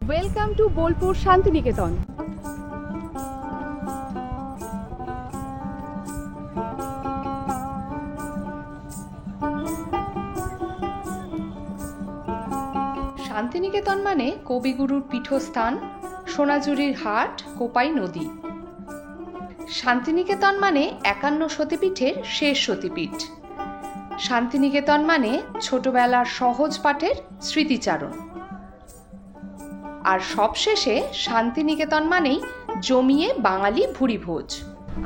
Welcome to Bolpur Santiniketan. Santiniketan মানে কবিগুরুর পীঠস্থান, সোনাঝুরির হাট, কোপাই নদী। শান্তিনিকেতন মানে 51 সতীপীঠের শেষ সতীপীঠ। শান্তিনিকেতন মানে ছোটবেলার সহজ পাঠের স্মৃতিচারণ। আর সবশেষে শান্তিনিকেতন মানেই জমিয়ে বাঙালি ভুরিভোজ।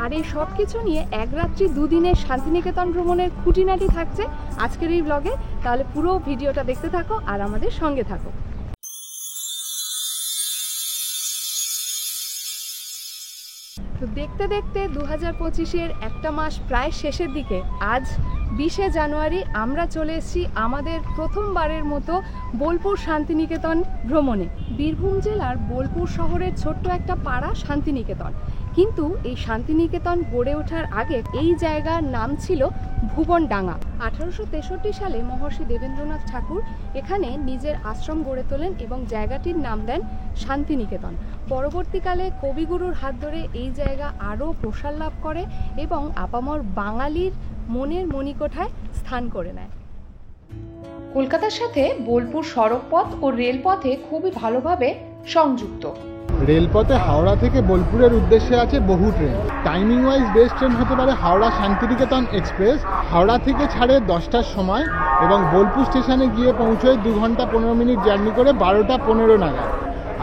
আর এই সব কিছু নিয়ে এক রাত্রি দুদিনের শান্তিনিকেতন ভ্রমণের খুঁটিনাটি থাকছে আজকের এই ব্লগে। তাহলে পুরো ভিডিওটা দেখতে থাকো আর আমাদের সঙ্গে থাকো। তো দেখতে দেখতে 2025-এর একটা মাস প্রায় শেষের দিকে। আজ 20শে জানুয়ারি আমরা চলে এসেছি আমাদের প্রথমবারের মতো বোলপুর শান্তিনিকেতন ভ্রমণে। বীরভূম জেলার বোলপুর শহরের ছোট্ট একটা পাড়া শান্তিনিকেতন, কিন্তু এই শান্তিনিকেতন গড়ে ওঠার আগে এই জায়গার নাম ছিল ভুবনডাঙ্গা। 1863 সালে মহর্ষি দেবেন্দ্রনাথ ঠাকুর এখানে নিজের আশ্রম গড়ে তোলেন এবং জায়গাটির নাম দেন শান্তিনিকেতন। পরবর্তীকালে কবিগুরুর হাত ধরে এই জায়গা আরও প্রসার লাভ করে এবং আপামর বাঙালির মনের মণিকোঠায় স্থান করে নেয়। কলকাতার সাথে বোলপুর সড়কপথ ও রেলপথে খুবই ভালোভাবে সংযুক্ত। রেলপথে হাওড়া থেকে বোলপুরের উদ্দেশ্যে আছে বহু train. Timing wise best train হতে পারে হাওড়া শান্তিনিকেতন এক্সপ্রেস। হাওড়া থেকে ছাড়ে 10টার সময় এবং বোলপুর স্টেশনে গিয়ে পৌঁছয় 2 ঘন্টা 15 মিনিট জার্নি করে 12টা 15 নাগাদ।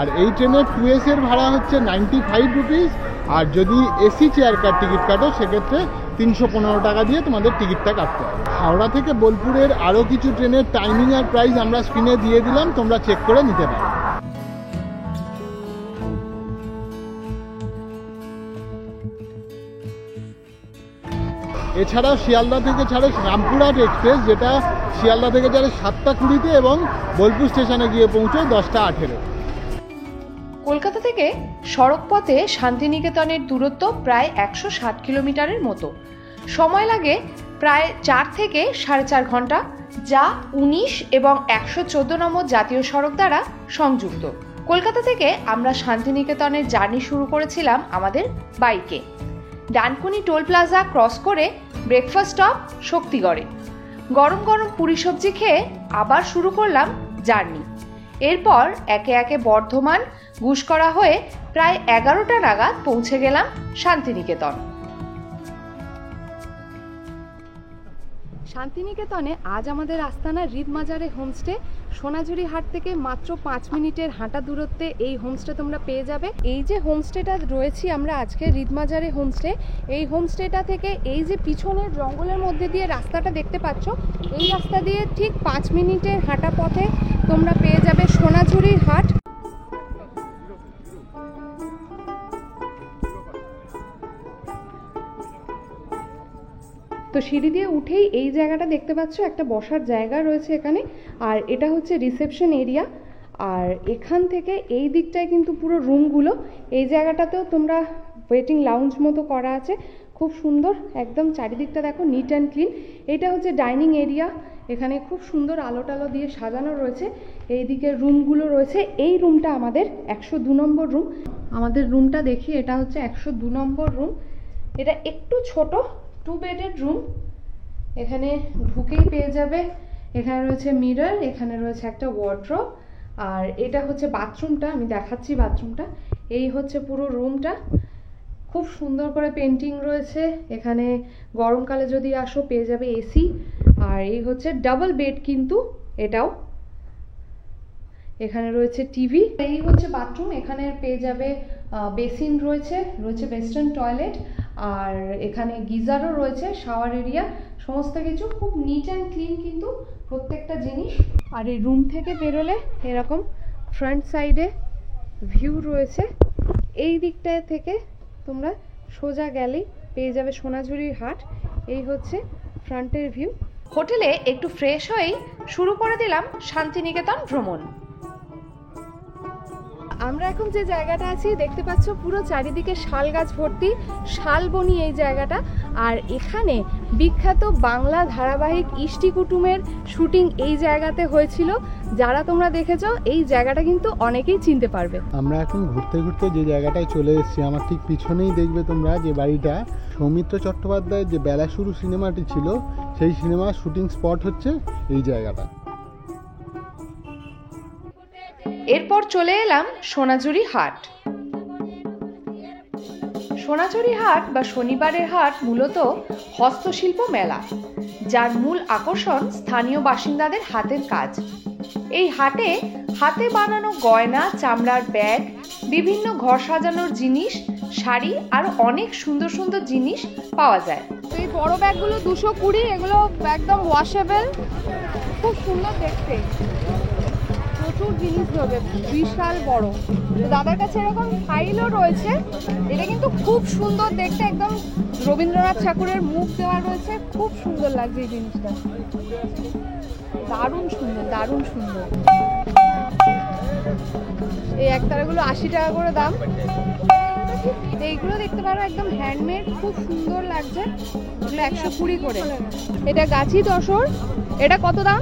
আর এই ট্রেনের 2S এর ভাড়া হচ্ছে 95 রুপিস। আর যদি এসি চেয়ার কার টিকিট কাটো সেক্ষেত্রে 315 টাকা দিয়ে তোমাদের টিকিটটা কাটতে হবে। হাওড়া থেকে বোলপুরের আরও কিছু ট্রেনের টাইমিং আর প্রাইস আমরা স্ক্রিনে দিয়ে দিলাম, তোমরা চেক করে নিতে পারো। এছাড়াও শিয়ালদা থেকে ছাড়ে রামপুরহাট এক্সপ্রেস, যেটা শিয়ালদা থেকে ছাড়ে 7টা 20-তে এবং বোলপুর স্টেশনে গিয়ে পৌঁছয় 10টা 18। কলকাতা থেকে সড়কপথে শান্তিনিকেতনের দূরত্ব প্রায় 160 কিলোমিটারের মতো। সময় লাগে প্রায় 4 থেকে 4.5 ঘন্টা, যা 19 এবং 114 নম্বর জাতীয় সড়ক দ্বারা সংযুক্ত। কলকাতা থেকে আমরা শান্তিনিকেতনের জার্নি শুরু করেছিলাম আমাদের বাইকে। ডানকুনি টোল প্লাজা ক্রস করে ব্রেকফাস্ট স্টপ শক্তিগড়ে। গরম গরম পুরি সবজি খেয়ে আবার শুরু করলাম জার্নি। এরপর একে একে বর্ধমান, গুসকরা হয়ে প্রায় 11টা নাগাদ পৌঁছে গেলাম শান্তিনিকেতন। শান্তিনিকেতনে আজ আমাদের আস্তানা রিদমাজারে হোমস্টে। সোনাঝুরি হাট থেকে মাত্র 5 মিনিটের হাঁটা দূরত্বে এই হোমস্টে তোমরা পেয়ে যাবে। এই যে হোমস্টেটা রয়েছি আমরা আজকে রিদমাজারে হোমস্টে, এই হোমস্টেটা থেকে এই যে পিছনের জঙ্গলের মধ্যে দিয়ে রাস্তাটা দেখতে পাচ্ছ, এই রাস্তা দিয়ে ঠিক 5 মিনিটের হাঁটা পথে তোমরা পেয়ে যাবে সোনাঝুরির হাট। তো সিঁড়ি দিয়ে উঠেই এই জায়গাটা দেখতে পাচ্ছ, একটা বসার জায়গা রয়েছে এখানে, আর এটা হচ্ছে রিসেপশন এরিয়া। আর এখান থেকে এই দিকটায় কিন্তু পুরো রুমগুলো, এই জায়গাটাতেও তোমরা ওয়েটিং লাউঞ্জ মতো করা আছে, খুব সুন্দর একদম। চারিদিকটা দেখো নিট অ্যান্ড ক্লিন। এটা হচ্ছে ডাইনিং এরিয়া, এখানে খুব সুন্দর আলো টালো দিয়ে সাজানো রয়েছে। এই দিকে রুমগুলো রয়েছে। এই রুমটা আমাদের 102 নম্বর রুম। আমাদের রুমটা দেখি, এটা হচ্ছে 102 নম্বর রুম। এটা একটু ছোট 2 বেডেড রুম। এখানে ঢুকেই পেয়ে যাবে, এখানে রয়েছে মিরর, এখানে রয়েছে একটা ওয়ার্ড্রোব, আর এটা হচ্ছে বাথরুমটা। আমি দেখাচ্ছি বাথরুমটা। এই হচ্ছে পুরো রুমটা, খুব সুন্দর করে পেন্টিং রয়েছে। এখানে গরমকালে যদি আসো পেয়ে যাবে এসি। আর এই হচ্ছে ডাবল বেড, কিন্তু এটাও। এখানে রয়েছে টিভি। এই হচ্ছে বাথরুম, এখানে পেয়ে যাবে বেসিন রয়েছে, ওয়েস্টার্ন টয়লেট, আর এখানে গিজারও রয়েছে, শাওয়ার এরিয়া, সমস্ত কিছু খুব নিট অ্যান্ড ক্লিন কিন্তু প্রত্যেকটা জিনিস। আর এই রুম থেকে বেরোলে এরকম ফ্রন্ট সাইডে ভিউ রয়েছে। এই দিকটা থেকে তোমরা সোজা গেলেই পেয়ে যাবে সোনাঝুরির হাট। এই হচ্ছে ফ্রন্টের ভিউ। হোটেলে একটু ফ্রেশ হয়েই শুরু করে দিলাম শান্তিনিকেতন ভ্রমণ। আমরা এখন যে জায়গাটা আছি দেখতে পাচ্ছ, পুরো চারিদিকে শাল গাছ ভর্তি, শালবনি এই জায়গাটা। আর এখানে বিখ্যাত বাংলা ধারাবাহিক ইষ্টি কুটুমের শুটিং এই জায়গাতে হয়েছিল। যারা তোমরা দেখেছো এই জায়গাটা কিন্তু অনেকেই চিনতে পারবে। আমরা এখন ঘুরতে ঘুরতে যে জায়গাটায় চলে এসেছি, আমার ঠিক পিছনেই দেখবে তোমরা যে বাড়িটা, সৌমিত্র চট্টোপাধ্যায়ের যে বেলা শুরু সিনেমাটি ছিল সেই সিনেমার শুটিং স্পট হচ্ছে এই জায়গাটা। এরপর চলে এলাম সোনাঝুরি হাট। সোনাঝুরি হাট বা শনিবারের হাট মূলত হস্তশিল্প মেলা, যার মূল আকর্ষণ স্থানীয় বাসিন্দাদের হাতের কাজ। এই হাটে হাতে বানানো গয়না, চামড়ার ব্যাগ, বিভিন্ন ঘর সাজানোর জিনিস, শাড়ি আর অনেক সুন্দর সুন্দর জিনিস পাওয়া যায়। তো এই বড় ব্যাগগুলো 220, এগুলো একদম ওয়াশেবল, খুব সুন্দর দেখতে, প্রচুর জিনিস রয়েছে, বিশাল বড়। তো দাদার কাছে এরকম ফাইলও রয়েছে, এটা কিন্তু খুব সুন্দর দেখতে, একদম রবীন্দ্রনাথ ঠাকুরের মুখ দেওয়া রয়েছে, খুব সুন্দর লাগছে এই জিনিসটা, দারুণ সুন্দর, দারুণ সুন্দর। এই একতারাগুলো 80 টাকা করে দাম। এইগুলো দেখতে পারো একদম হ্যান্ডমেড, খুব সুন্দর লাগছে, এগুলো 120 করে। এটা গাছি তসর, এটা কত দাম?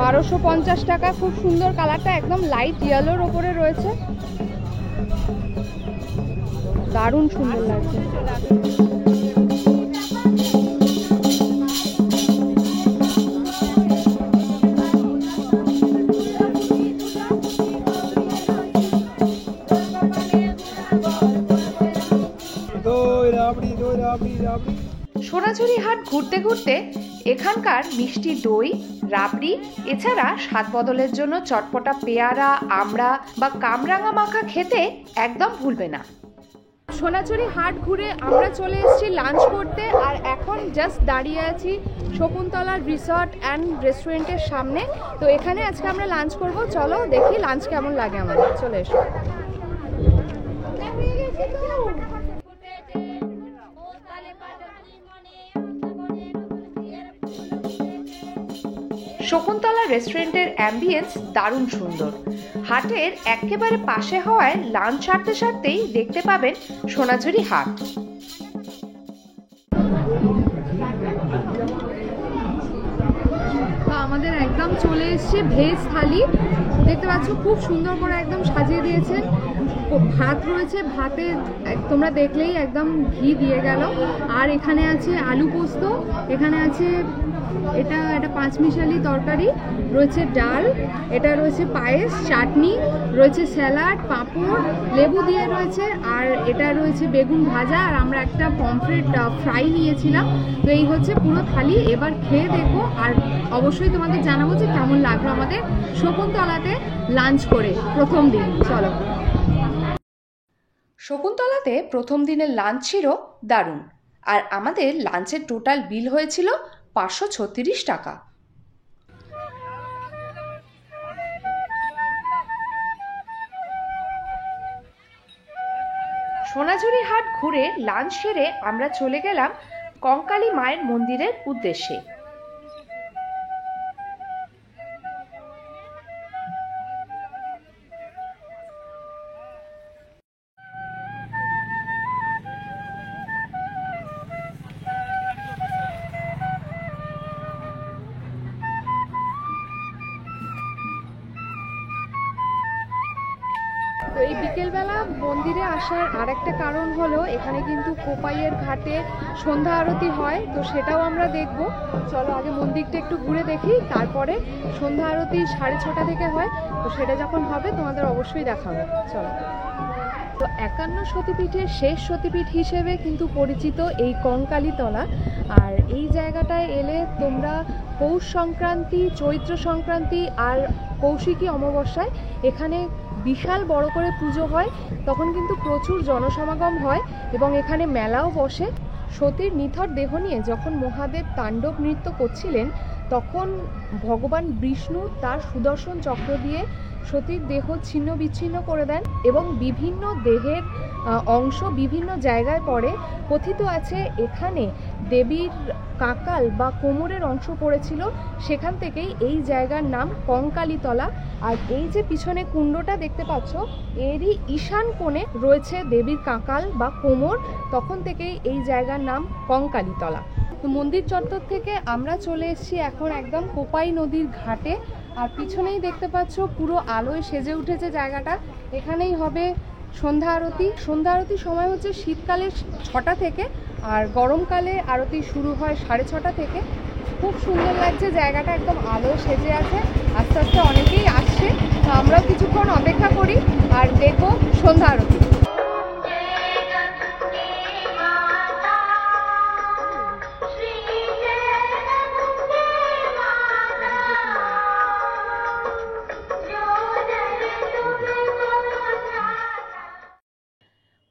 1250 টাকা। খুব সুন্দর, কালারটা একদম লাইট ইয়েলোর ওপরে রয়েছে, দারুণ সুন্দর লাগছে। সোনাঝুরি হাট ঘুরতে ঘুরতে এখানকার মিষ্টি দই, রাবড়ি, এছাড়া স্বাদ বদলের জন্য চটপটা পেয়ারা, আমড়া বা কামরাঙা মাখা খেতে একদম ভুলবে না। সোনাঝুরি হাট ঘুরে আমরা চলে এসেছি লাঞ্চ করতে, আর এখন জাস্ট দাঁড়িয়ে আছি শকুন্তলা রিসর্ট অ্যান্ড রেস্টুরেন্টের সামনে। তো এখানে আজকে আমরা লাঞ্চ করব, চলো দেখি লাঞ্চ কেমন লাগে আমাদের, চলে এসো। শকুন্তলা রেস্টুরেন্টের অ্যাম্বিয়েন্স দারুণ সুন্দর। হাটের একেবারে পাশে হওয়ায় লাঞ্চ সারতে সারতেই দেখতে পাবেন সোনাঝুরি হাট। আমাদের একদম চলে এসছে ভেজ থালি, দেখতে পাচ্ছ খুব সুন্দর করে একদম সাজিয়ে দিয়েছেন। ভাত রয়েছে, ভাতে তোমরা দেখলেই একদম ঘি দিয়ে গেল। আর এখানে আছে আলু পোস্ত, এখানে আছে এটা 5 মিশালি তরকারি রয়েছে, ডাল, এটা রয়েছে পায়েস, চাটনি রয়েছে, স্যালাড, পাঁপড়, লেবু দিয়ে রয়েছে, আর এটা রয়েছে বেগুন ভাজা, আর আমরা একটা পমফ্রেট ফ্রাই নিয়েছিলাম। তো এই হচ্ছে পুরো থালি। এবার খেয়ে দেখো, আর অবশ্যই তোমাদের জানাবো যে কেমন লাগলো আমাদের শকুন্তলাতে লাঞ্চ করে প্রথম দিন। চলো, শকুন্তলাতে প্রথম দিনের লাঞ্চ ছিল দারুণ, আর আমাদের লাঞ্চের টোটাল বিল হয়েছিল 536 টাকা। সোনাঝুরি হাট ঘুরে লাঞ্চ সেরে আমরা চলে গেলাম কঙ্কালী মায়ের মন্দিরের উদ্দেশ্যে। তো এই বিকেলবেলা মন্দিরে আসার আরেকটা কারণ হলো এখানে কিন্তু কোপাইয়ের ঘাটে সন্ধ্যা আরতি হয়, তো সেটাও আমরা দেখব। চলো আগে মন্দিরটা একটু ঘুরে দেখি, তারপরে সন্ধ্যা আরতি 6:30 থেকে হয়, তো সেটা যখন হবে তোমাদের অবশ্যই দেখাবো। চলো। তো 51 সতীপীঠের শেষ সতীপীঠ হিসেবে কিন্তু পরিচিত এই কঙ্কালীতলা। আর এই জায়গাটায় এলে তোমরা পৌষ সংক্রান্তি, চৈত্র সংক্রান্তি আর কৌশিকী অমাবস্যায় এখানে বিশাল বড় করে পুজো হয়, তখন কিন্তু প্রচুর জনসমাগম হয় এবং এখানে মেলাও বসে। সতীর নিথর দেহ নিয়ে যখন মহাদেব তাণ্ডব নৃত্য করছিলেন, তখন ভগবান বিষ্ণু তার সুদর্শন চক্র দিয়ে সতীর দেহ ছিন্ন বিচ্ছিন্ন করে দেন এবং বিভিন্ন দেহের অংশ বিভিন্ন জায়গায় পড়ে। কথিত আছে এখানে দেবীর কাকাল বা কোমরের অংশ পড়েছিল, সেখান থেকেই এই জায়গার নাম কঙ্কালীতলা। আর এই যে পিছনে কুণ্ডটা দেখতে পাচ্ছ, এরই ঈশান কোণে রয়েছে দেবীর কাকাল বা কোমর, তখন থেকেই এই জায়গার নাম কঙ্কালীতলা। তো মন্দির চত্বর থেকে আমরা চলে এসেছি এখন একদম কোপাই নদীর ঘাটে। আর পিছনেই দেখতে পাচ্ছ পুরো আলোয় সেজে উঠেছে জায়গাটা। এখানেই হবে সন্ধ্যা আরতি। সন্ধ্যা আরতির সময় হচ্ছে শীতকালে 6টা থেকে, আর গরমকালে আরতি শুরু হয় 6:30 থেকে। খুব সুন্দর লাগছে জায়গাটা, একদম আলো সেজে আছে। আস্তে আস্তে অনেকেই আসছে, তো আমরাও কিছুক্ষণ অপেক্ষা করি আর দেখবো সন্ধ্যা আরতি।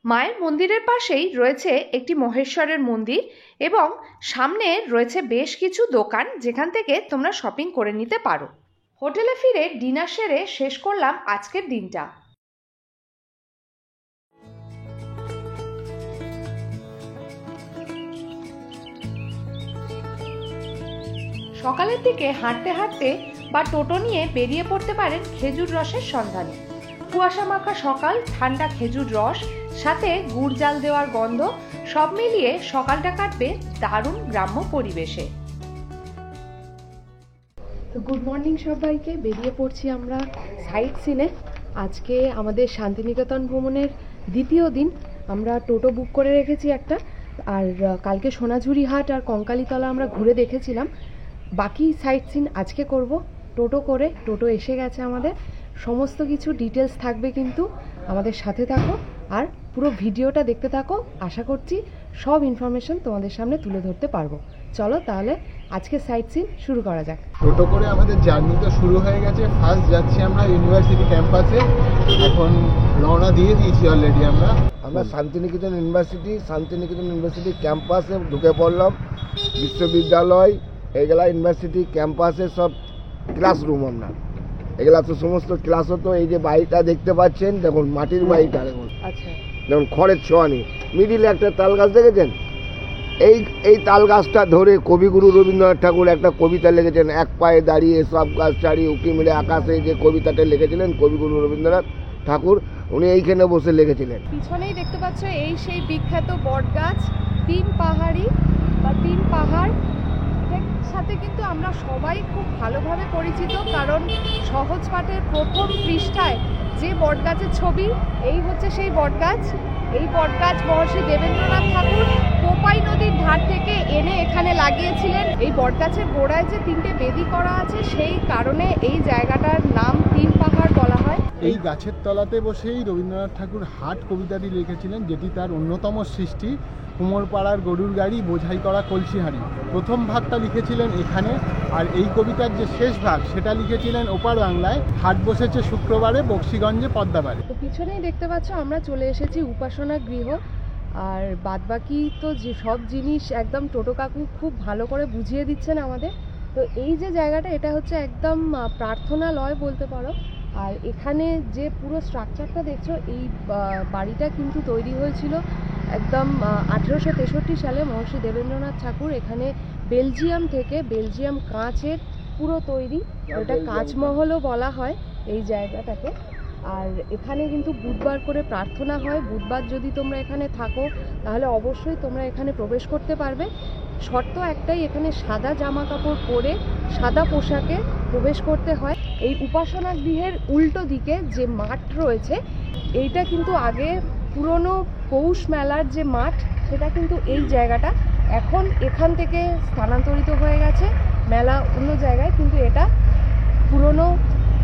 মায়ের মন্দিরের পাশেই রয়েছে একটি মহেশ্বরের মন্দির এবং সামনে রয়েছে বেশ কিছু দোকান যেখান থেকে তোমরা শপিং করে নিতে পারো। হোটেলে ফিরে ডিনার সেরে শেষ করলাম আজকের দিনটা। সকালের দিকে হাঁটতে হাঁটতে বা টোটো নিয়ে বেরিয়ে পড়তে পারেন খেজুর রসের সন্ধানে। কুয়াশা মাখা সকাল, ঠান্ডা খেজুর রস, সাথে গুড় জাল দেওয়ার গন্ধ, সব মিলিয়ে সকালটা কাটবে দারুণ গ্রাম্য পরিবেশে। তো গুড মর্নিং সবাইকে। বেরিয়ে পড়ছি আমরা সাইট সিনে। আজকে আমাদের শান্তিনিকেতন ভ্রমণের দ্বিতীয় দিন। আমরা টোটো বুক করে রেখেছি একটা, আর কালকে সোনাঝুরি হাট আর কঙ্কালীতলা আমরা ঘুরে দেখেছিলাম। বাকি সাইট সিন আজকে করব টোটো করে। টোটো এসে গেছে আমাদের। সমস্ত কিছু ডিটেলস থাকবে, কিন্তু আমাদের সাথে থাকো আর পুরো ভিডিওটা দেখতে থাকো। আশা করছি সব ইনফরমেশন তোমাদের সামনে তুলে ধরতে পারবো। চলো তাহলে আজকে সাইট সিন শুরু করা যাক। টোটো করে আমাদের জার্নি তো শুরু হয়ে গেছে। ফার্স্ট যাচ্ছি আমরা ইউনিভার্সিটি ক্যাম্পাসে। এখন রওনা দিয়ে দিয়েছি অলরেডি। আমরা শান্তিনিকেতন ইউনিভার্সিটি ক্যাম্পাসে ঢুকে পড়লাম। বিশ্ববিদ্যালয় এগুলা ইউনিভার্সিটি ক্যাম্পাসে সব ক্লাসরুম। আমরা এগুলা তো সমস্ত ক্লাস হতো। এই যে বাড়িটা দেখতে পাচ্ছেন, দেখুন মাটির বাড়িটা, দেখুন যেমন খড়ের ছোঁয়ানি, মিডিলে একটা তাল গাছ দেখেছেন। এই তাল গাছটা ধরে কবিগুরু রবীন্দ্রনাথ ঠাকুর একটা কবিতা লিখেছেন, এক পায়ে দাঁড়িয়ে সব গাছ ছাড়িয়ে উঁকি মেরে আকাশে। যে কবিতাটা লিখেছিলেন কবিগুরু রবীন্দ্রনাথ ঠাকুর, উনি এইখানে বসে লিখেছিলেন। পিছনেই দেখতে পাচ্ছ এই সেই বিখ্যাত বট গাছ, 3 পাহাড়ি বা 3 পাহাড়। এর সাথে কিন্তু আমরা সবাই খুব ভালোভাবে পরিচিত, কারণ সহজ পাঠের প্রথম পৃষ্ঠায় যে বট গাছের ছবি, এই হচ্ছে সেই বট গাছ। এই বট গাছ মহর্ষি দেবেন্দ্রনাথ ঠাকুর কোপাই নদীর ধার থেকে এনে এখানে লাগিয়েছিলেন। এই বট গাছের গোড়ায় যে 3টে বেদি করা আছে, সেই কারণে এই জায়গাটার নাম 3 পাহাড় বলা হয়। এই গাছের তলাতে বসেই রবীন্দ্রনাথ ঠাকুর হাট কবিতাটি লিখেছিলেন, যেটি তার অন্যতম সৃষ্টি। কুমোরপাড়ার গরুর গাড়ি, বোঝাই করা কলসি হাঁড়ি, প্রথম ভাগটা লিখেছিলেন এখানে। আর এই কবিতার যে শেষ ভাগ সেটা লিখেছিলেন ওপার বাংলায়। হাট বসেছে শুক্রবারে বক্সিগঞ্জে পদ্মাবাড়ি। তো পিছনেই দেখতে পাচ্ছ আমরা চলে এসেছি উপাসনা গৃহ। আর বাদবাকি তো যে সব জিনিস একদম টোটো কাকু খুব ভালো করে বুঝিয়ে দিচ্ছেন আমাদের। তো এই যে জায়গাটা, এটা হচ্ছে একদম প্রার্থনালয় বলতে পারো। আর এখানে যে পুরো স্ট্রাকচারটা দেখছো, এই বাড়িটা কিন্তু তৈরি হয়েছিল একদম 1863 সালে। মহর্ষি দেবেন্দ্রনাথ ঠাকুর এখানে বেলজিয়াম থেকে, বেলজিয়াম কাঁচের পুরো তৈরি, ওটা কাঁচমহলও বলা হয় এই জায়গাটাকে। আর এখানে কিন্তু বুধবার করে প্রার্থনা হয়। বুধবার যদি তোমরা এখানে থাকো তাহলে অবশ্যই তোমরা এখানে প্রবেশ করতে পারবে। শর্ত একটাই, এখানে সাদা জামা কাপড় পরে সাদা পোশাকে প্রবেশ করতে হয়। এই উপাসনা গৃহের উল্টো দিকে যে মাঠ রয়েছে, এইটা কিন্তু আগে পুরনো পৌষ মেলার যে মাঠ, সেটা কিন্তু এই জায়গাটা। এখন এখান থেকে স্থানান্তরিত হয়ে গেছে মেলা অন্য জায়গায়, কিন্তু এটা পুরনো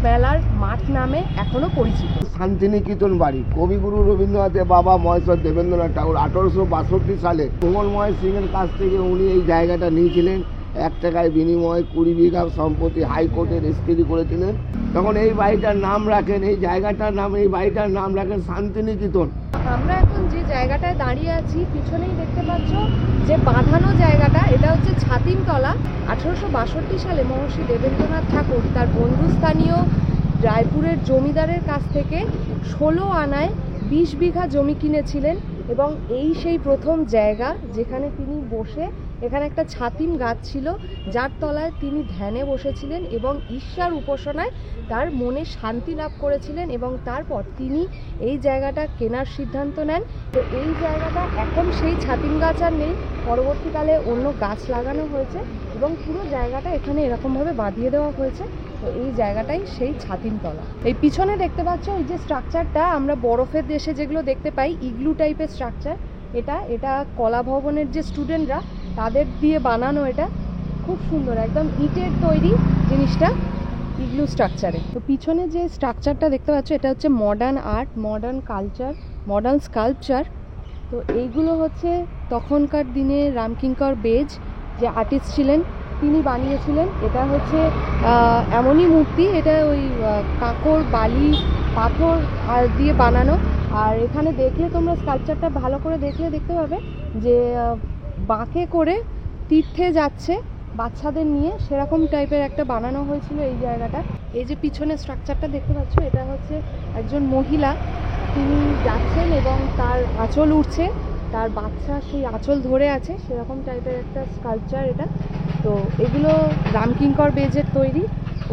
মেলার মাঠ নামে এখনো পরিচিত। শান্তিনিকেতন বাড়ি, কবিগুরু রবীন্দ্রনাথের বাবা মহেশ্বর দেবেন্দ্রনাথ ঠাকুর 1862 সালে মঙ্গলময় সিংয়ের কাছ থেকে উনি এই জায়গাটা নিয়েছিলেন। 1 টাকায় বিনিময়ে 20 বিঘা সম্পত্তি হাইকোর্টে রেজিস্ট্রি করেছিলেন। তখন এই বাড়িটার নাম রাখেন, এই জায়গাটার নাম, এই বাড়িটার নাম রাখেন শান্তিনিকেতন। আমরা এখন যে জায়গাটায় দাঁড়িয়ে আছি, পিছনেই দেখতে পাচ্ছ যে বাঁধানো জায়গাটা, এটা হচ্ছে ছাতিমতলা। 1862 সালে মহর্ষি দেবেন্দ্রনাথ ঠাকুর তার বন্ধুস্থানীয় রায়পুরের জমিদারের কাছ থেকে 16 আনায় 20 বিঘা জমি কিনেছিলেন। এবং এই সেই প্রথম জায়গা যেখানে তিনি বসে এখানে একটা ছাতিম গাছ ছিল, যার তলায় তিনি ধ্যানে বসেছিলেন এবং ঈশ্বর উপাসনায় তার মনে শান্তি লাভ করেছিলেন, এবং তারপর তিনি এই জায়গাটা কেনার সিদ্ধান্ত নেন। তো এই জায়গাটা এখন সেই ছাতিম গাছ আর নেই, পরবর্তীকালে অন্য গাছ লাগানো হয়েছে এবং পুরো জায়গাটা এখানে এরকমভাবে বাঁধিয়ে দেওয়া হয়েছে। তো এই জায়গাটাই সেই ছাতিমতলা। এই পিছনে দেখতে পাচ্ছ এই যে স্ট্রাকচারটা আমরা বরফের দেশে যেগুলো দেখতে পাই, ইগলু টাইপের স্ট্রাকচার, এটা কলা ভবনের যে স্টুডেন্টরা তাদের দিয়ে বানানো। এটা খুব সুন্দর, একদম ইটের তৈরি জিনিসটা, ইগলু স্ট্রাকচারে। তো পিছনে যে স্ট্রাকচারটা দেখতে পাচ্ছ এটা হচ্ছে modern art, modern culture, modern sculpture. তো এইগুলো হচ্ছে তখনকার দিনে রামকিঙ্কর বেজ যে আর্টিস্ট ছিলেন তিনি বানিয়েছিলেন। এটা হচ্ছে এমনই মূর্তি, এটা ওই কাঁকড়, বালি, পাথর আর দিয়ে বানানো। আর এখানে দেখলে তোমরা স্কাল্পচারটা ভালো করে দেখলে দেখতে পাবে যে বাঁকে করে তীর্থে যাচ্ছে বাচ্চাদের নিয়ে, সেরকম টাইপের একটা বানানো হয়েছিল এই জায়গাটা। এই যে পিছনে স্ট্রাকচারটা দেখতে পাচ্ছ এটা হচ্ছে একজন মহিলা, তিনি যাচ্ছেন এবং তার আঁচল উঠছে, তার বাচ্চা সেই আঁচল ধরে আছে, সেরকম টাইপের একটা স্কাল্পচার এটা। তো এগুলো রামকিঙ্কর বেজের তৈরি,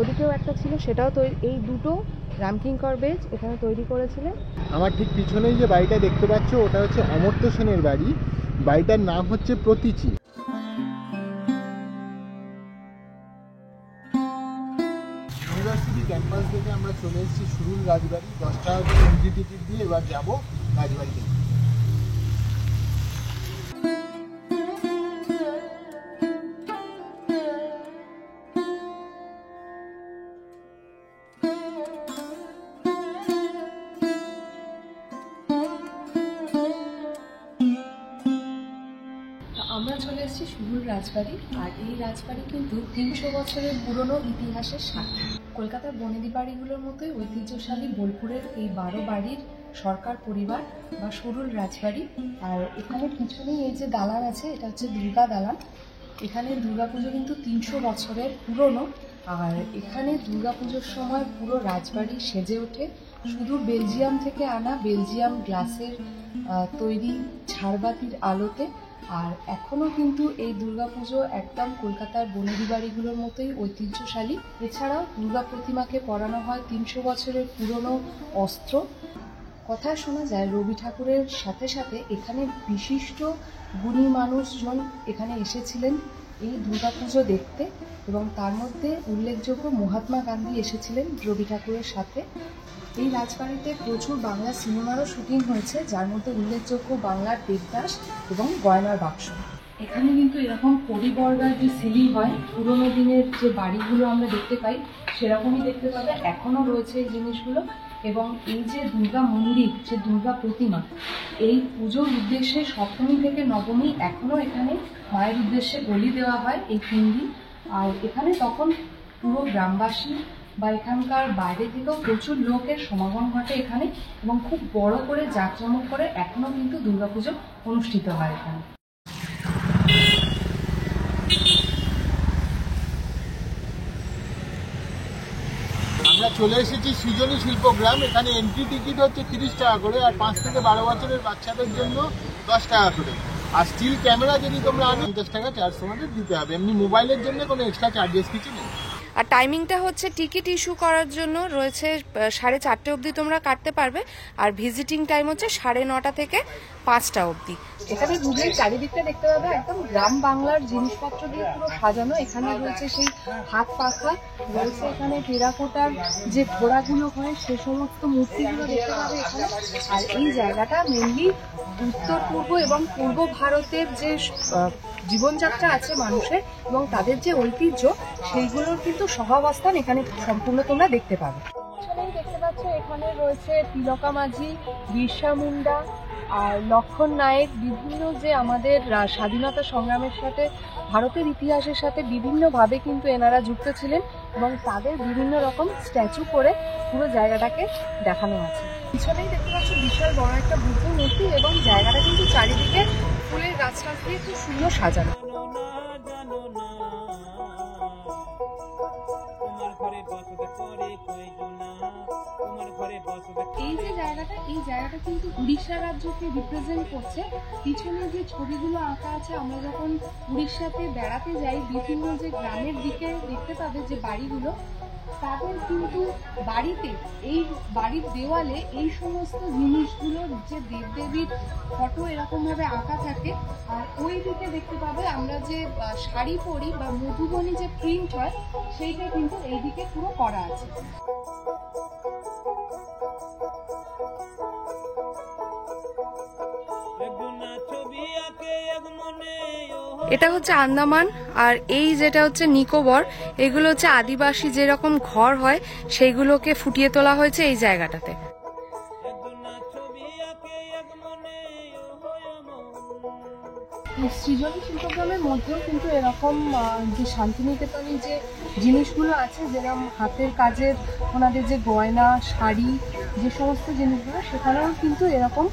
ওদিকেও একটা ছিল সেটাও তৈরি। এই দুটো রামকিঙ্কর বেজ এখানে তৈরি করেছিলেন। আমার ঠিক পিছনেই যে বাড়িটা দেখতে পাচ্ছ ওটা হচ্ছে অমর্ত্য সেনের বাড়ি। বাড়িটার নাম হচ্ছে প্রতীচি। ইউনিভার্সিটি ক্যাম্পাস থেকে আমরা চলে এসেছি সুরুল রাজবাড়ি। 10 টাকা করে এন্ট্রি টিকিট দিয়ে এবার যাবো রাজবাড়িতে। আমরা চলে এসেছি সুরুল রাজবাড়ি, আর এই রাজবাড়ি কিন্তু 300 বছরের পুরনো ইতিহাসের সাক্ষী। কলকাতার বনেদি বাড়িগুলোর মতোই ঐতিহ্যশালী বোলপুরের এই 12 বাড়ির সরকার পরিবার বা সুরুল রাজবাড়ি। আর এখানে পিছনেই এই যে দালান আছে, এটা হচ্ছে দুর্গা দালান। এখানে দুর্গাপুজো কিন্তু 300 বছরের পুরনো, আর এখানে দুর্গাপুজোর সময় পুরো রাজবাড়ি সেজে ওঠে শুধু বেলজিয়াম থেকে আনা বেলজিয়াম গ্লাসের তৈরি ঝাড়বাতির আলোতে। আর এখনও কিন্তু এই দুর্গাপুজো একদম কলকাতার বনেদি বাড়িগুলোর মতোই ঐতিহ্যশালী। এছাড়াও দুর্গা প্রতিমাকে পরানো হয় 300 বছরের পুরনো অস্ত্র। কথায় শোনা যায় রবি ঠাকুরের সাথে সাথে এখানে বিশিষ্ট গুণী মানুষজন এখানে এসেছিলেন এই দুর্গাপুজো দেখতে, এবং তার মধ্যে উল্লেখযোগ্য মহাত্মা গান্ধী এসেছিলেন রবি ঠাকুরের সাথে। এই রাজবাড়িতে প্রচুর বাংলা সিনেমারও শুটিং হয়েছে, যার মধ্যে উল্লেখযোগ্য বাংলার দেবদাস এবং গয়নার বাক্স। এখানে কিন্তু এরকম পরিবর্গার যে সিলিং হয়, পুরোনো দিনের যে বাড়িগুলো আমরা দেখতে পাই সেরকমই দেখতে পাবে, এখনও রয়েছে এই জিনিসগুলো। এবং এই যে দুর্গা মন্দির, যে দুর্গা প্রতিমা, এই পুজোর উদ্দেশ্যে সপ্তমী থেকে নবমী এখনও এখানে মায়ের উদ্দেশ্যে বলি দেওয়া হয় এই 3 দিন। আর এখানে তখন পুরো গ্রামবাসী বা এখানকার বাইরে থেকেও প্রচুর লোকের সমাগম ঘটে এখানে, এবং খুব বড় করে জাঁকজমক করে এখনও কিন্তু দুর্গাপুজো অনুষ্ঠিত হয় এখানে। আমরা চলে এসেছি সৃজনী শিল্পগ্রাম। এখানে এন্ট্রি টিকিট হচ্ছে 30 টাকা করে, আর 5 থেকে 12 বছরের বাচ্চাদের জন্য 10 টাকা করে। আর স্টিল ক্যামেরা যদি তোমরা আনো 50 টাকা চার্জ তোমাদের দিতে হবে। এমনি মোবাইলের জন্য কোনো এক্সট্রা চার্জেস কিছু নেই। আর টাইমিংটা হচ্ছে টিকিট ইস্যু করার জন্য রয়েছে 4:30 অবধি তোমরা কাটতে পারবে, আর ভিজিটিং টাইম হচ্ছে 9:30 থেকে 5টা অবধি। এখানে ঢুকলে চারিদিকটা দেখতে পাবে একদম গ্রাম বাংলার জিনিসপত্র দিয়ে পুরো সাজানো। এখানে রয়েছে সেই হাত পাখা, রয়েছে এখানে টেরাকোটার যে ঘোড়াগুলো হয় সে সমস্ত মূর্তিগুলো দেখতে পাবে এখানে। আর এই জায়গাটা মেনলি উত্তর পূর্ব এবং পূর্ব ভারতের যে জীবনযাত্রা আছে মানুষের এবং তাদের যে ঐতিহ্য, সেইগুলোর কিন্তু সহাবস্থান এখানে সম্পূর্ণ তোমরা দেখতে পাবে। দেখতে পাচ্ছ এখানে রয়েছে তিলকা মাঝি, বিরসা মুন্ডা আর লক্ষণ নায়েক, বিভিন্ন যে আমাদের স্বাধীনতা সংগ্রামের সাথে, ভারতের ইতিহাসের সাথে বিভিন্নভাবে কিন্তু এনারা যুক্ত ছিলেন, এবং তাদের বিভিন্ন রকম স্ট্যাচু করে পুরো জায়গাটাকে দেখানো আছে। পিছনেই দেখতে পাচ্ছ বিশাল বড় একটা বুদ্ধ মূর্তি, এবং জায়গাটা কিন্তু চারিদিকে ফুলের গাছ টাছ দিয়ে খুব সুন্দর সাজানো। এই যে জায়গাটা এই জায়গাটা কিন্তু উড়িষ্যা রাজ্যকে রিপ্রেজেন্ট করছে। পিছনে যে ছবিগুলো আঁকা আছে, আমরা যখন উড়িষ্যাতে বেড়াতে যাই বিভিন্ন যে গ্রামের দিকে দেখতে পাবে যে বাড়িগুলো, তাদের কিন্তু বাড়িতে এই বাড়ির দেওয়ালে এই সমস্ত জিনিসগুলোর যে দেবদেবীর ফটো এরকমভাবে আঁকা থাকে। আর ওই দিকে দেখতে পাবে আমরা যে শাড়ি পরি বা মধুবনী যে প্রিন্ট হয় সেইটা কিন্তু এই দিকে পুরো করা আছে। এটা হচ্ছে আন্দামান, আর এই যেটা হচ্ছে নিকোবর, এগুলো হচ্ছে আদিবাসী যেরকম ঘর হয় সেইগুলোকে ফুটিয়ে তোলা হয়েছে এই জায়গাটাতে। সৃজনী শিল্পগ্রামের মধ্যেও কিন্তু এরকম যে শান্তিনিকেতনের যে জিনিসগুলো আছে, যেরকম হাতের কাজের ওনাদের যে গয়না, শাড়ি, যে সমস্ত জিনিসগুলো, সেখানেও কিন্তু এরকম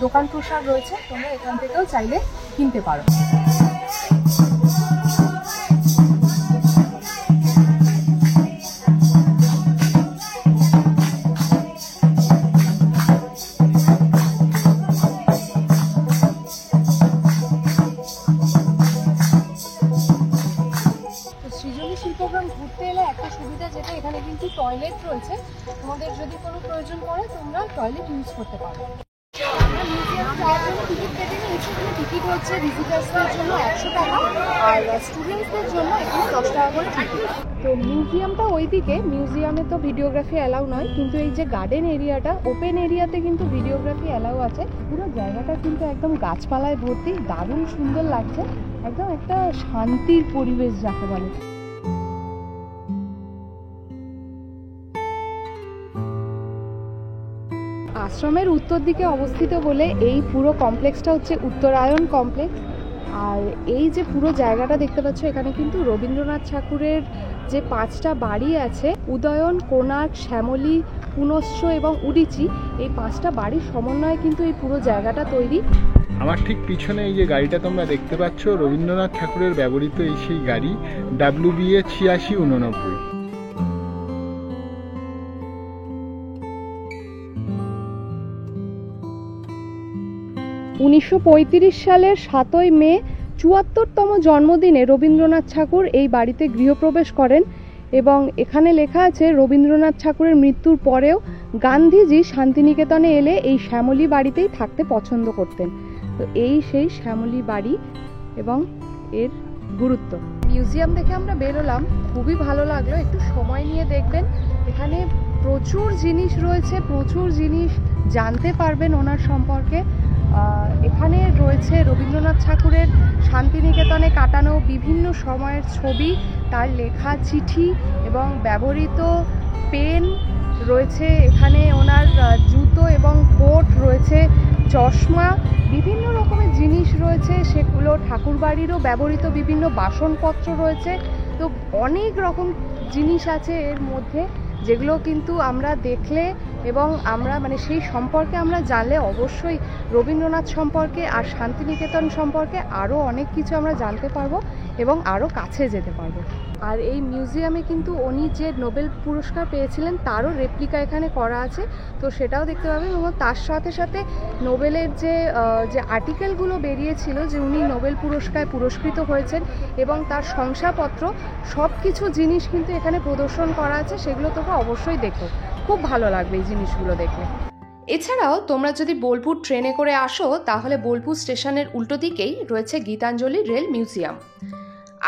দোকান প্রসার রয়েছে। তোমরা এখান থেকেও চাইলে কিনতে পারো। শিল্পগ্রাম ঘুরতে এলে একটা সুবিধা যেটা, এখানে কিন্তু টয়লেট রয়েছে। তোমাদের যদি কোনো প্রয়োজন পড়ে তোমরা টয়লেট ইউজ করতে পারো। আমরা মিউজিয়াম যাওয়ার জন্য টিকিট কেটে নিয়েছি। এখানে টিকিট হচ্ছে ভিজিটার্সদের জন্য 100 টাকা, আর স্টুডেন্টসদের জন্য এখানে 10 টাকা করে টিকিট। তো মিউজিয়ামটা ওইদিকে, মিউজিয়ামে তো ভিডিওগ্রাফি অ্যালাউ নয়, কিন্তু এই যে গার্ডেন এরিয়াটা, ওপেন এরিয়াতে কিন্তু ভিডিওগ্রাফি অ্যালাউ আছে। পুরো জায়গাটা কিন্তু একদম গাছপালায় ভর্তি, দারুণ সুন্দর লাগছে, একদম একটা শান্তির পরিবেশ যাকে বলে। আশ্রমের উত্তর দিকে অবস্থিত বলে এই পুরো কমপ্লেক্সটা হচ্ছে উত্তরায়ণ কমপ্লেক্স। আর এই যে পুরো জায়গাটা দেখতে পাচ্ছ, এখানে কিন্তু রবীন্দ্রনাথ ঠাকুরের যে 5টা বাড়ি আছে, উদয়ন, কোণার্ক, শ্যামলী, পুনশ্চ এবং উদীচী, এই 5টা বাড়ির সমন্বয়ে কিন্তু এই পুরো জায়গাটা তৈরি। আমার ঠিক পিছনে এই যে গাড়িটা তোমরা দেখতে পাচ্ছ, রবীন্দ্রনাথ ঠাকুরের ব্যবহৃত এই সেই গাড়ি, WBA 8689। 1935 সালের 7ই মে 74তম জন্মদিনে রবীন্দ্রনাথ ঠাকুর এই বাড়িতে গৃহপ্রবেশ করেন, এবং এখানে লেখা আছে রবীন্দ্রনাথ ঠাকুরের মৃত্যুর পরেও গান্ধীজি শান্তিনিকেতনে এলে এই শ্যামলী বাড়িতেই থাকতে পছন্দ করতেন। তো এই সেই শ্যামলী বাড়ি এবং এর গুরুত্ব। মিউজিয়াম দেখে আমরা বেরোলাম, খুবই ভালো লাগলো। একটু সময় নিয়ে দেখবেন, এখানে প্রচুর জিনিস রয়েছে, প্রচুর জিনিস জানতে পারবেন ওনার সম্পর্কে। এখানে রয়েছে রবীন্দ্রনাথ ঠাকুরের শান্তিনিকেতনে কাটানো বিভিন্ন সময়ের ছবি, তার লেখা চিঠি এবং ব্যবহৃত পেন রয়েছে। এখানে ওনার জুতো এবং কোট রয়েছে, চশমা, বিভিন্ন রকমের জিনিস রয়েছে, সেগুলো ঠাকুরবাড়িরও ব্যবহৃত বিভিন্ন বাসনপত্র রয়েছে। তো অনেক রকম জিনিস আছে এর মধ্যে, যেগুলো কিন্তু আমরা দেখলে এবং আমরা সেই সম্পর্কে আমরা জানলে অবশ্যই রবীন্দ্রনাথ সম্পর্কে আর শান্তিনিকেতন সম্পর্কে আরও অনেক কিছু আমরা জানতে পারবো এবং আরও কাছে যেতে পারবো। আর এই মিউজিয়ামে কিন্তু উনি যে নোবেল পুরস্কার পেয়েছিলেন তারও রেপ্লিকা এখানে করা আছে, তো সেটাও দেখতে পাবেন। এবং তার সাথে সাথে নোবেলের যে আর্টিকেলগুলো বেরিয়েছিল যে উনি নোবেল পুরস্কার পুরস্কৃত হয়েছেন এবং তার শংসাপত্র, সব কিছু জিনিস কিন্তু এখানে প্রদর্শন করা আছে। সেগুলো তোমরা অবশ্যই দেখো, খুব ভালো লাগবে এই জিনিসগুলো দেখে। এছাড়াও তোমরা যদি বোলপুর ট্রেনে করে আসো, তাহলে বোলপুর স্টেশনের উল্টো দিকেই রয়েছে গীতাঞ্জলি রেল মিউজিয়াম।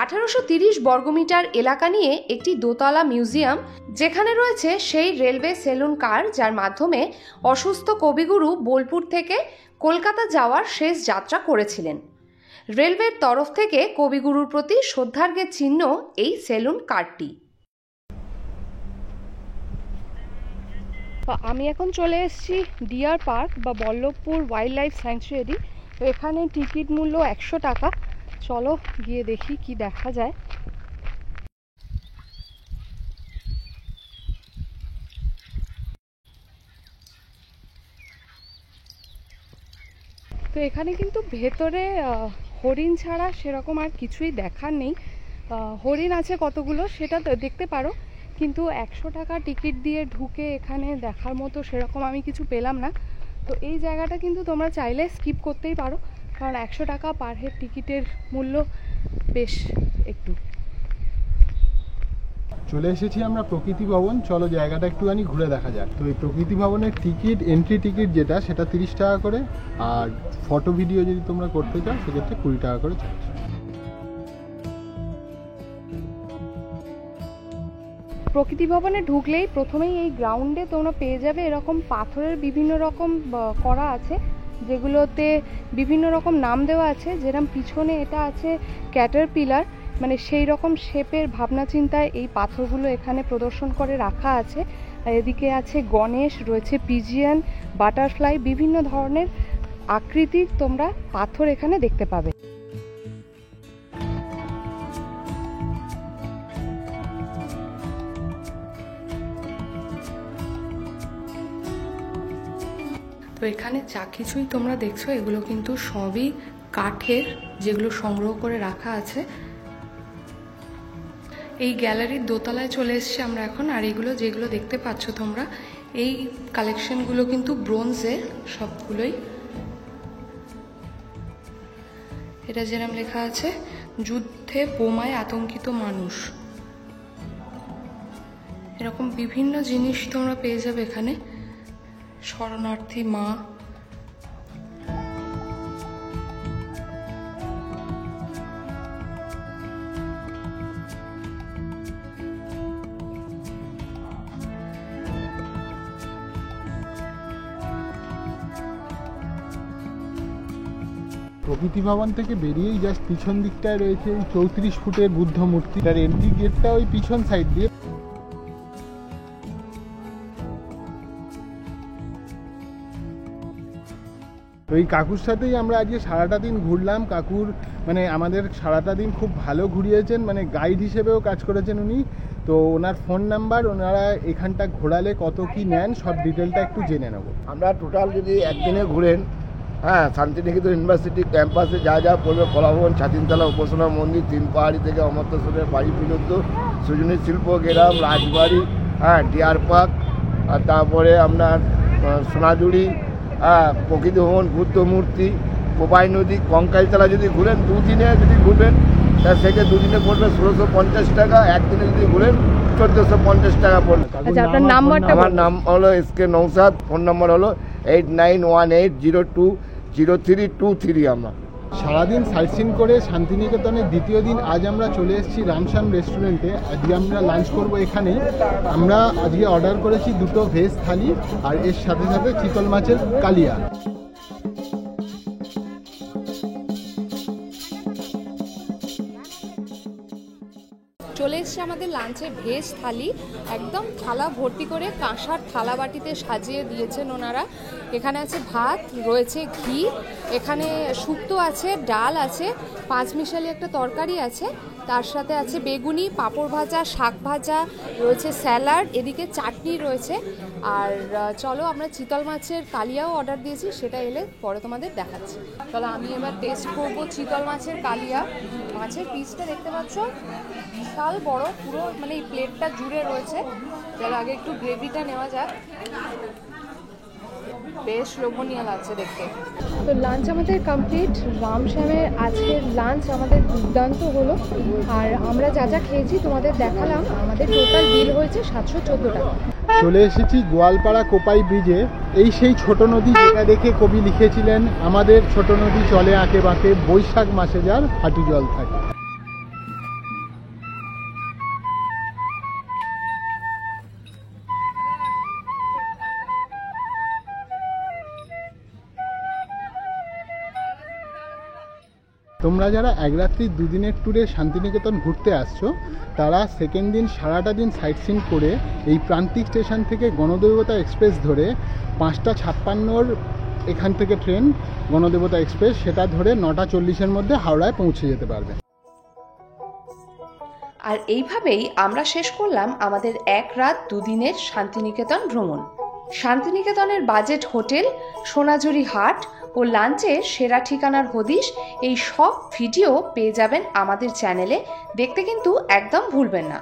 1830 বর্গমিটার এলাকা নিয়ে একটি দোতলা মিউজিয়াম, যেখানে রয়েছে সেই রেলওয়ে সেলুন কার যার মাধ্যমে অসুস্থ কবিগুরু বোলপুর থেকে কলকাতা যাওয়ার শেষ যাত্রা করেছিলেন। রেলওয়ের তরফ থেকে কবিগুরুর প্রতি শ্রদ্ধার্ঘ্যের চিহ্ন এই সেলুন কারটি। আমি এখন চলে এসেছি ডিয়ার পার্ক বা বল্লভপুর ওয়াইল্ড লাইফ স্যাংচুয়ারি। তো এখানে টিকিট মূল্য 100 টাকা। চলো গিয়ে দেখি কি দেখা যায়। তো এখানে কিন্তু ভেতরে হরিণ ছাড়া সেরকম আর কিছুই দেখার নেই। হরিণ আছে কতগুলো, সেটা দেখতে পারো, কিন্তু 100 টাকা টিকিট দিয়ে ঢুকে এখানে দেখার মতো সেরকম আমি কিছু পেলাম না। তো এই জায়গাটা কিন্তু তোমরা চাইলে স্কিপ করতেই পারো, কারণ 100 টাকা পার হেড টিকিটের মূল্য বেশ একটু। চলে এসেছি আমরা প্রকৃতি ভবন, চলো জায়গাটা একটুখানি ঘুরে দেখা যাক। তো এই প্রকৃতি ভবনের টিকিট, এন্ট্রি টিকিট যেটা, সেটা 30 টাকা করে, আর ফটো ভিডিও যদি তোমরা করতে চাও সেক্ষেত্রে 20 টাকা করে চার্জ। প্রকৃতি ভবনে ঢুকলেই প্রথমেই এই গ্রাউন্ডে তোমরা পেয়ে যাবে এরকম পাথরের বিভিন্ন রকম করা আছে, যেগুলোতে বিভিন্ন রকম নাম দেওয়া আছে। যেরকম পিছনে এটা আছে ক্যাটারপিলার, মানে সেই রকম শেপের ভাবনা চিন্তায় এই পাথরগুলো এখানে প্রদর্শন করে রাখা আছে। আর এদিকে আছে গণেশ, রয়েছে পিজিয়ান, বাটারফ্লাই, বিভিন্ন ধরনের আকৃতির তোমরা পাথর এখানে দেখতে পাবে। তো এখানে যা কিছুই তোমরা দেখছো এগুলো কিন্তু সবই কাঠের, যেগুলো সংগ্রহ করে রাখা আছে। এই গ্যালারির দোতলায় চলে এসেছি আমরা এখন। আর এগুলো যেগুলো দেখতে পাচ্ছ তোমরা, এই কালেকশনগুলো কিন্তু ব্রোঞ্জের সবগুলোই। এটা যেরকম লেখা আছে, যুদ্ধে বোমায় আতঙ্কিত মানুষ, এরকম বিভিন্ন জিনিস তোমরা পেয়ে যাবে এখানে। শরণার্থী মা, প্রকৃতি ভবন থেকে বেরিয়েই জাস্ট পিছন দিকটায় রয়েছে এই 34 ফুটের বুদ্ধ মূর্তি। তার এন্ট্রি গেটটা ওই পিছন সাইড দিয়ে। তো এই কাকুর সাথেই আমরা আজকে সারাটা দিন ঘুরলাম। কাকুর মানে আমাদের সারাটা দিন খুব ভালো ঘুরিয়েছেন, মানে গাইড হিসেবেও কাজ করেছেন উনি। তো ওনার ফোন নাম্বার, ওনারা এখানটা ঘোরালে কত কি নেন সব ডিটেলটা একটু জেনে নেব। আমরা টোটাল যদি একদিনে ঘুরেন, হ্যাঁ, শান্তিনিকেতন ইউনিভার্সিটি ক্যাম্পাসে যা যা পড়বে, কলাভবন, ছাতিনতলা উপাসনা মন্দির, তিন পাহাড়ি থেকে অমর্তেশ্বরের বাড়ি পর্যন্ত, সজনী শিল্প গ্রাম, রাজবাড়ি, হ্যাঁ, ডিয়ার পার্ক, আর তারপরে আপনার সোনাঝুরি, হ্যাঁ, প্রকৃতি ভবন, বুদ্ধ মূর্তি, কোপাই নদী, কঙ্কালতলা যদি ঘুরেন, দুদিনে যদি ঘুরবেন তা সেক্ষেত্রে দুদিনে পড়বে 1650 টাকা, একদিনে যদি ঘুরেন 1450 টাকা পড়বে। আচ্ছা, আপনার নাম্বারটা? আমার নাম হলো SK নৌসাদ, ফোন নম্বর হলো 8918020323। আমরা সারাদিন সাইট সিন করে শান্তিনিকেতনের দ্বিতীয় দিন আজ আমরা চলে এসেছি রামশ্যাম রেস্টুরেন্টে। আজকে আমরা লাঞ্চ করব এখানেই। আমরা আজকে অর্ডার করেছি 2টো ভেজ থালি, আর এর সাথে সাথে চিতল মাছের কালিয়া। চলে এসছে আমাদের লাঞ্চে ভেজ থালি, একদম থালা ভর্তি করে কাঁসার থালা বাটিতে সাজিয়ে দিয়েছেন ওনারা। এখানে আছে ভাত, রয়েছে ঘি, এখানে শুক্তো আছে, ডাল আছে, পাঁচমিশালি একটা তরকারি আছে, তার সাথে আছে বেগুনি, পাঁপড় ভাজা, শাক ভাজা, রয়েছে স্যালাড, এদিকে চাটনি রয়েছে। আর চলো আমরা চিতল মাছের কালিয়াও অর্ডার দিয়েছি, সেটা এলে পরে তোমাদের দেখাচ্ছি। চলো আমি এবার টেস্ট করবো চিতল মাছের কালিয়া। মাছের পিসটা দেখতে পাচ্ছ বিশাল বড়, পুরো মানে এই প্লেটটা জুড়ে রয়েছে। চলো আগে একটু গ্রেভিটা নেওয়া যাক, বেশ লোভনীয় লাগছে দেখতে। তো লাঞ্চ আমাদের কমপ্লিট। রামশ্যামের আজকের লাঞ্চ আমাদের দুর্দান্ত হলো। আর আমরা যা যা খেয়েছি তোমাদের দেখালাম। আমাদের টোটাল বিল হয়েছে 714 টাকা। চলে এসেছি গোয়ালপাড়া কোপাই ব্রিজে। এই সেই ছোট নদী যেটা দেখে কবি লিখেছিলেন, আমাদের ছোট নদী চলে আঁকে বাঁকে, বৈশাখ মাসে যার হাঁটু জল থাকে। তোমরা যারা এক রাত্রি দুদিনের ট্যুরে শান্তিনিকেতন ঘুরতে আসছো, তারা সেকেন্ড দিন সারাটা দিন সাইট সিন করে এই প্রান্তিক স্টেশন থেকে গণদেবতা এক্সপ্রেস ধরে 5:56 এখান থেকে ট্রেন গণদেবতা এক্সপ্রেস, সেটা ধরে 9:40 মধ্যে হাওড়ায় পৌঁছে যেতে পারবে। আর এইভাবেই আমরা শেষ করলাম আমাদের 1 রাত 2 দিনের শান্তিনিকেতন ভ্রমণ। শান্তিনিকেতনের বাজেট হোটেল, সোনাঝুরি হাট ও লাঞ্চের সেরা ঠিকানার হদিশ, এই সব ভিডিও পেয়ে যাবেন আমাদের চ্যানেলে। দেখতে কিন্তু একদম ভুলবেন না।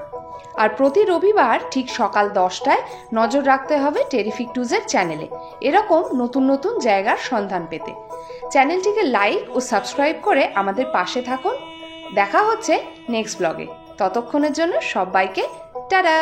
আর প্রতি রবিবার ঠিক সকাল 10টায় নজর রাখতে হবে টেরিফিক ট্যুজের চ্যানেলে এরকম নতুন নতুন জায়গার সন্ধান পেতে। চ্যানেলটিকে লাইক ও সাবস্ক্রাইব করে আমাদের পাশে থাকুন। দেখা হচ্ছে নেক্সট ব্লগে। ততক্ষণের জন্য সবাইকে টাটা।